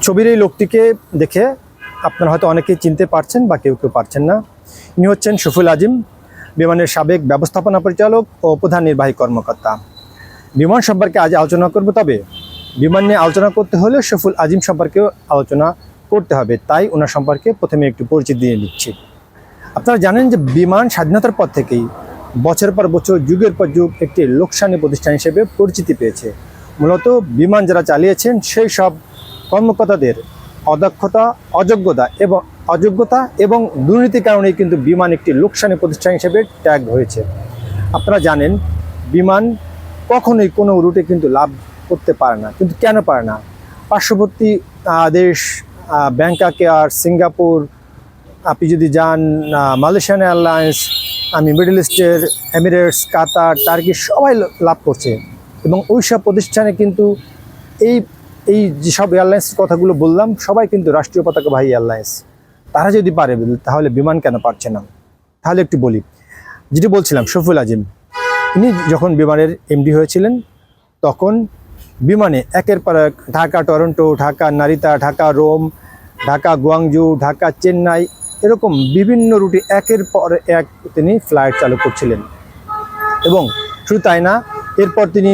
ছবির এই লোকটিকে দেখে আপনারা হয়তো অনেকেই চিনতে পারছেন বা কেউ কেউ পারছেন না। ইনি হচ্ছেন শফিউল আজিম, বিমানের সাবেক ব্যবস্থাপনা পরিচালক ও প্রধান নির্বাহী কর্মকর্তা। বিমান সম্পর্কে আজ আলোচনা করব, তবে বিমান নিয়ে আলোচনা করতে হলে শফিউল আজিম সম্পর্কেও আলোচনা করতে হবে, তাই ওনার সম্পর্কে প্রথমে একটু পরিচিতি দিয়ে নিচ্ছি। আপনারা জানেন যে বিমান স্বাধীনতার পর থেকেই বছরের পর বছর, যুগের পর যুগ একটি লোকসানি প্রতিষ্ঠান হিসেবে পরিচিতি পেয়েছে। মূলত বিমান যারা চালিয়েছেন সেই সব কর্মকর্তাদের অদক্ষতা, অযোগ্যতা এবং দুর্নীতির কারণেই কিন্তু বিমান একটি লোকসানি প্রতিষ্ঠান হিসেবে ট্যাগ হয়েছে। আপনারা জানেন বিমান কখনোই কোনো রুটে কিন্তু লাভ করতে পারে না। কিন্তু কেন পারে না? পার্শ্ববর্তী দেশ ব্যাংকক আর সিঙ্গাপুর, আপনি যদি যান মালয়েশিয়ান এয়ারলাইন্স, মিডল ইস্টের এমিরেটস, কাতার, টার্কি, সবাই লাভ করছে। এবং ওই সব প্রতিষ্ঠানে কিন্তু এই যেসব এয়ারলাইন্সের কথাগুলো বললাম, সবাই কিন্তু রাষ্ট্রীয় পতাকাবাহী এয়ারলাইন্স। তারা যদি পারে তাহলে বিমান কেন পারছে না? তাহলে একটু বলি। যেটি বলছিলাম, শফিউল আজিম ইনি যখন বিমানের এমডি হয়েছিলেন, তখন বিমানে একের পর এক Dhaka Toronto, Dhaka Narita, Dhaka Rome, Dhaka Guangzhou, Dhaka Chennai, এরকম বিভিন্ন রুটে একের পর এক তিনি ফ্লাইট চালু করছিলেন। এবং শুধু তাই না, এরপর তিনি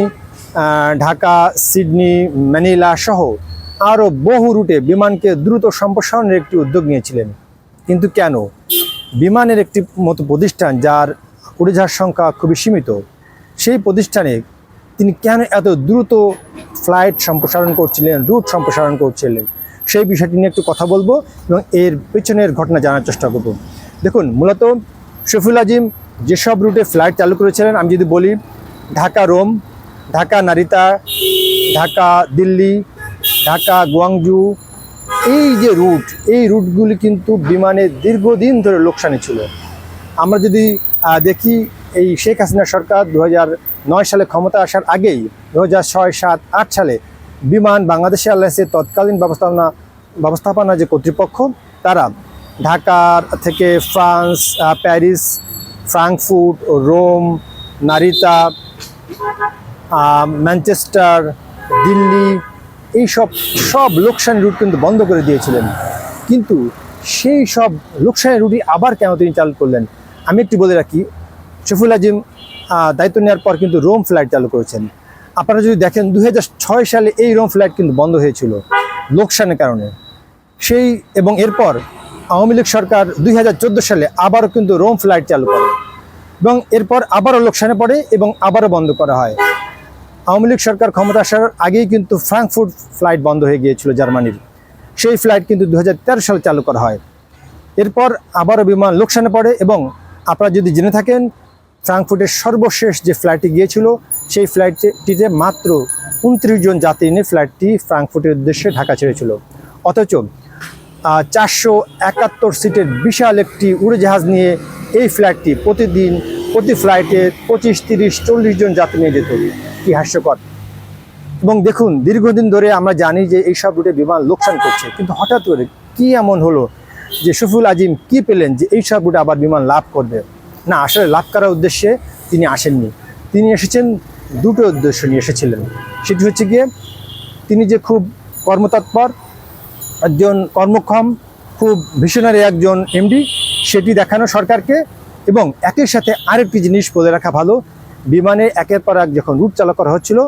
ঢাকা, সিডনি, ম্যানিলা সহ আরও বহু রুটে বিমানকে দ্রুত সম্প্রসারণের একটি উদ্যোগ নিয়েছিলেন। কিন্তু কেন? বিমানের একটি মতো প্রতিষ্ঠান যার উড়োজাহাজ সংখ্যা খুবই সীমিত, সেই প্রতিষ্ঠানে তিনি কেন এত দ্রুত ফ্লাইট সম্প্রসারণ করছিলেন, রুট সম্প্রসারণ করছিলেন, সেই বিষয়টি নিয়ে একটু কথা বলবো এবং এর পেছনের ঘটনা জানার চেষ্টা করব। দেখুন, মূলত শফিউল আজিম যেসব রুটে ফ্লাইট চালু করেছিলেন, আমি যদি বলি Dhaka Rome, Dhaka Narita, Dhaka Delhi, Dhaka Guangzhou, এই যে রুট, এই রুটগুলি কিন্তু বিমানের দীর্ঘদিন ধরে লোকসানি ছিল। আমরা যদি দেখি, এই শেখ হাসিনা সরকার 2009 সালে ক্ষমতা আসার আগেই 2006, 7, 8 সালে বিমান বাংলাদেশ এয়ারলাইন্সের তৎকালীন ব্যবস্থাপনা যে কর্তৃপক্ষ, তারা ঢাকার থেকে France, Paris, Frankfurt, Rome, Narita, Manchester, Delhi, এই সব লোকসানি রুট কিন্তু বন্ধ করে দিয়েছিলেন। কিন্তু সেই সব লোকসানি রুটই আবার কেন তিনি চালু করলেন? আমি একটু বলে রাখি, শফিউল আজিম দায়িত্ব নেওয়ার পর কিন্তু রোম ফ্লাইট চালু করেছেন। আপনারা যদি দেখেন 2006 সালে এই রোম ফ্লাইট কিন্তু বন্ধ হয়েছিল লোকসানের কারণে। এবং এরপর আওয়ামী লীগ সরকার 2014 সালে আবারও কিন্তু রোম ফ্লাইট চালু করে এবং এরপর আবারও লোকসানে পড়ে এবং আবারও বন্ধ করা হয়। আওয়ামী লীগ সরকার ক্ষমতা আসার আগেই কিন্তু ফ্রাঙ্কফুর্ট ফ্লাইট বন্ধ হয়ে গিয়েছিল জার্মানির, সেই ফ্লাইট কিন্তু 2013 সালে চালু করা হয়। এরপর আবারও বিমান লোকসানে পড়ে এবং আপনারা যদি জেনে থাকেন, ফ্রাঙ্কফুর্টের সর্বশেষ যে ফ্লাইটটি গিয়েছিল, সেই ফ্লাইটটিতে মাত্র 29 জন যাত্রী নিয়ে ফ্লাইটটি ফ্রাঙ্কফুর্টের উদ্দেশ্যে ঢাকা ছেড়েছিল। অথচ 471 সিটের বিশাল একটি উড়োজাহাজ নিয়ে এই ফ্লাইটটি প্রতি ফ্লাইটে 25, 30, 40 জন যাত্রী নিয়ে যেত। কি হাস্যকর! এবং দেখুন, দীর্ঘদিন ধরে আমরা জানি যে এইসব রুটে বিমান লোকসান করছে, কিন্তু হঠাৎ করে কি এমন হলো যে শফিউল আজিম কি পেলেন যে এইসব রুটে আবার বিমান লাভ করবে? না, আসলে লাভ করার উদ্দেশ্যে তিনি আসেননি। তিনি এসেছেন দুটো উদ্দেশ্য নিয়ে এসেছিলেন। সেটি হচ্ছে গিয়ে, তিনি যে খুব কর্মতৎপর একজন, কর্মক্ষম, খুব ভিশনারি একজন এমডি, সেটি দেখানো সরকারকে। এবং একই সাথে আরেকটি জিনিস বলে রাখা ভালো, বিমানে একের পর এক যখন রুট চালু করা হচ্ছিল,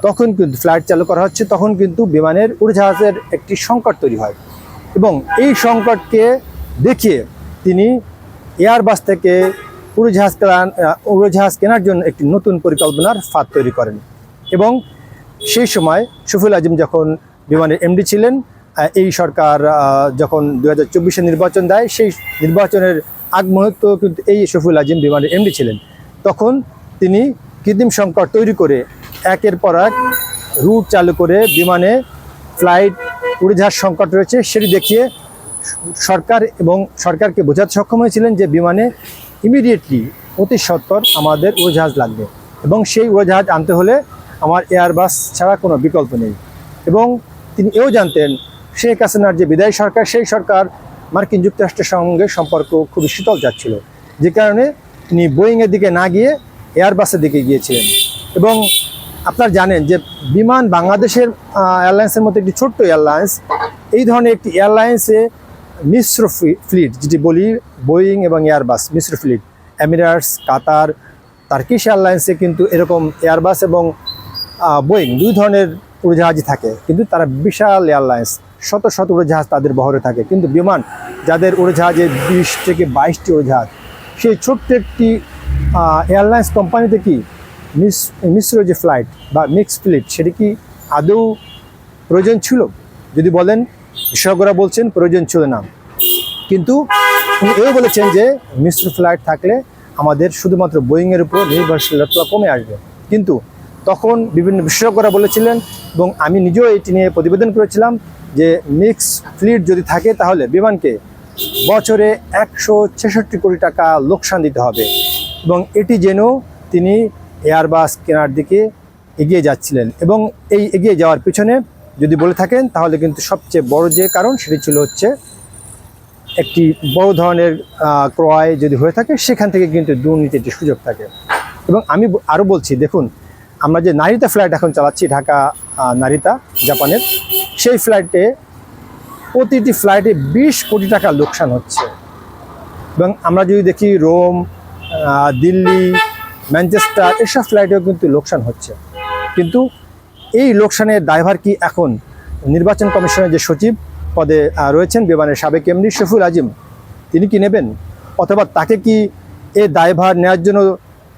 তখন কিন্তু ফ্লাইট চালু করা হচ্ছে, তখন কিন্তু বিমানের উড়োজাহাজের একটি সংকট তৈরি হয়। এবং এই সংকটকে দেখিয়ে তিনি এয়ারবাস থেকে উড়োজাহাজ কেনার জন্য একটি নতুন পরিকল্পনার ফাঁদ তৈরি করেন। এবং সেই সময় শফিউল আজিম যখন বিমানের এমডি ছিলেন, এই সরকার যখন 2024 নির্বাচন দেয়, সেই নির্বাচনের আগ মুহূর্ত কিন্তু এই শফিউল আজিম বিমানের এমডি ছিলেন। তখন তিনি কৃত্রিম সংকট তৈরি করে একের পর এক রুট চালু করে বিমানে উড়োজাহাজ সংকট রয়েছে সেটি দেখিয়ে সরকারকে বোঝাতে সক্ষম হয়েছিলেন যে বিমানে ইমিডিয়েটলি, অতি সত্বর আমাদের উড়োজাহাজ লাগবে এবং সেই উড়োজাহাজ আনতে হলে আমার এয়ারবাস ছাড়া কোনো বিকল্প নেই। এবং তিনি এও জানতেন শেখ হাসিনার যে বিদায়ী সরকার, সেই সরকার মার্কিন যুক্তরাষ্ট্রের সঙ্গে সম্পর্ক খুবই শীতল যাচ্ছিল, যে কারণে তিনি বোয়িংয়ের দিকে না গিয়ে এয়ারবাসের দিকে গিয়েছিলেন। এবং আপনারা জানেন যে বিমান বাংলাদেশের এয়ারলাইন্সের মতো একটি ছোট্ট এয়ারলাইন্স, এই ধরনের একটি এয়ারলাইন্সে মিশ্র ফ্লিট, যেটি বলি বোয়িং এবং এয়ারবাস মিশ্র ফ্লিট, এমিরেটস, কাতার, টার্কিশ এয়ারলাইন্সে কিন্তু এরকম এয়ারবাস এবং বোয়িং দুই ধরনের উড়োজাহাজই থাকে, কিন্তু তারা বিশাল এয়ারলাইন্স, শত শত উড়োজাহাজ তাদের বহরে থাকে। কিন্তু বিমান যাদের উড়োজাহাজে 20 থেকে 22টি উড়োজাহাজ, সেই ছোট্ট একটি এয়ারলাইন্স কোম্পানিতে কি মিশ্র যে ফ্লাইট বা মিক্সড ফ্লিট, সেটি কি আদৌ প্রয়োজন ছিল? যদি বলেন, বিশেষজ্ঞরা বলছেন প্রয়োজন ছিল না, কিন্তু উনি এও বলেছেন যে মিশ্র ফ্লাইট থাকলে আমাদের শুধুমাত্র বোয়িংয়ের উপর নির্ভরশীলতা কমে আসবে। কিন্তু তখন বিভিন্ন বিশেষজ্ঞরা বলেছিলেন, এবং আমি নিজেও এটি নিয়ে প্রতিবেদন করেছিলাম, যে মিক্স ফ্লিট যদি থাকে তাহলে বিমানকে বছরে 166 কোটি টাকা লোকসান দিতে হবে, এবং এটি জেনেও তিনি এয়ারবাস কেনার দিকে এগিয়ে যাচ্ছিলেন। এবং এই এগিয়ে যাওয়ার পিছনে যদি বলে থাকেন তাহলে কিন্তু সবচেয়ে বড় যে কারণ সেটি ছিল হচ্ছে একটি বড় ধরনের ক্রয় যদি হয়ে থাকে, সেখান থেকে কিন্তু দুর্নীতির একটি সুযোগ থাকে। এবং আমি আরও বলছি, দেখুন আমরা যে নারিতা ফ্লাইট এখন চালাচ্ছি, ঢাকা নারিতা জাপানের, সেই ফ্লাইটে প্রতিটি ফ্লাইটে 20 কোটি টাকা লোকসান হচ্ছে। এবং আমরা যদি দেখি রোম, দিল্লি, ম্যানচেস্টার, এসব ফ্লাইটেও কিন্তু লোকসান হচ্ছে। কিন্তু এই লোকসানের দায়ভার কি এখন নির্বাচন কমিশনের যে সচিব পদে রয়েছেন বিমানের সাবেক এমডি শফিউল আজিম, তিনি কি নেবেন? অথবা তাকে কি এই দায়ভার নেওয়ার জন্য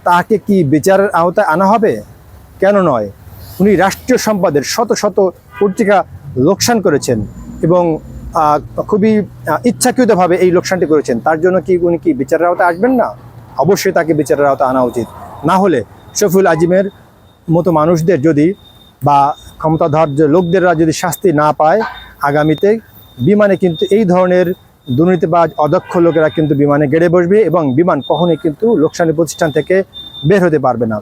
তাকে কি বিচারের আওতায় আনা হবে? কেন নয়, উনি রাষ্ট্রীয় সম্পদের শত শত কোটি টাকা লোকসান করেছেন এবং খুবই ইচ্ছাকৃতভাবে এই লোকসানটি করেছেন। তার জন্য কি উনি কি বিচারের আওতায় আসবেন না? অবশ্যই তাকে বিচারের আওতায় আনা উচিত। না হলে শফিউল আজিমের মতো মানুষদের যদি বা ক্ষমতাধর যে লোকদেররা যদি শাস্তি না পায়, আগামীতে বিমানে কিন্তু এই ধরনের দুর্নীতিবাজ অদক্ষ লোকেরা কিন্তু বিমানে গেড়ে বসবে এবং বিমান কখনোই কিন্তু লোকসানি প্রতিষ্ঠান থেকে বের হতে পারবে না।